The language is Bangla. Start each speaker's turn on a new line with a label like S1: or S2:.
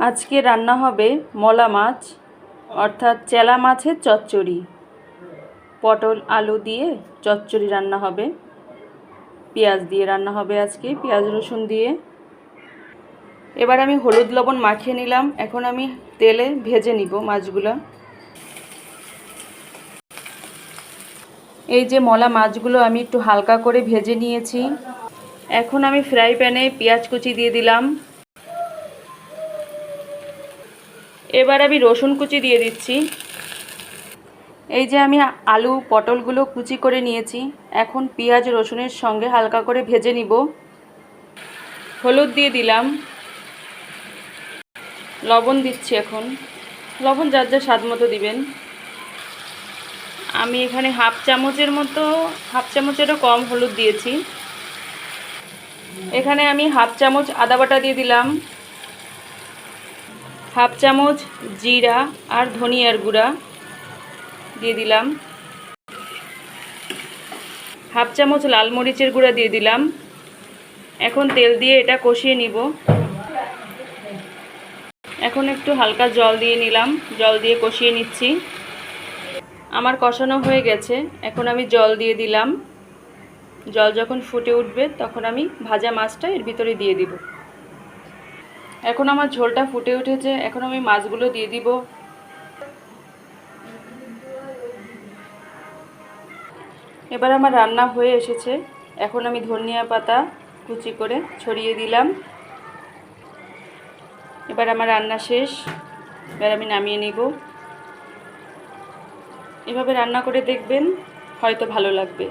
S1: আজকে রান্না হবে মলা মাছ অর্থাৎ চেলা মাছের চচ্চড়ি। পটল আলু দিয়ে চচ্চড়ি রান্না হবে, পেঁয়াজ দিয়ে রান্না হবে আজকে, পেঁয়াজ রসুন দিয়ে। এবার আমি হলুদ লবণ মাখিয়ে নিলাম, এখন আমি তেলে ভেজে নিব মাছগুলো। এই যে মলা মাছগুলো আমি একটু হালকা করে ভেজে নিয়েছি। এখন আমি ফ্রাই প্যানে পেঁয়াজ কুচি দিয়ে দিলাম। এবার আমি রসুন কুচি দিয়ে দিচ্ছি। এই যে আমি আলু পটলগুলো কুচি করে নিয়েছি, এখন পেঁয়াজ রসুনের সঙ্গে হালকা করে ভেজে নিব। হলুদ দিয়ে দিলাম, লবণ দিচ্ছি। এখন লবণ যার যার স্বাদ মতো দিবেন। আমি এখানে হাফ চামচেরও কম হলুদ দিয়েছি। এখানে আমি হাফ চামচ আদা বাটা দিয়ে দিলাম, হাফ চামচ জিরা আর ধনিয়ার গুঁড়া দিয়ে দিলাম, হাফ চামচ লাল মরিচের গুঁড়া দিয়ে দিলাম। এখন তেল দিয়ে এটা কষিয়ে নিব। এখন একটু হালকা জল দিয়ে নিলাম, জল দিয়ে কষিয়ে নিচ্ছি। আমার কষানো হয়ে গেছে, এখন আমি জল দিয়ে দিলাম। জল যখন ফুটে উঠবে তখন আমি ভাজা মাছটা এর ভিতরে দিয়ে দিব। এখন আমার ঝোলটা ফুটে উঠেছে, এখন আমি মাছগুলো দিয়ে দিব। এবার আমার রান্না হয়ে এসেছে, এখন আমি ধনিয়া পাতা কুচি করে ছড়িয়ে দিলাম। এবার আমার রান্না শেষ, এবার আমি নামিয়ে নিব। এভাবে রান্না করে দেখবেন, হয়তো ভালো লাগবে।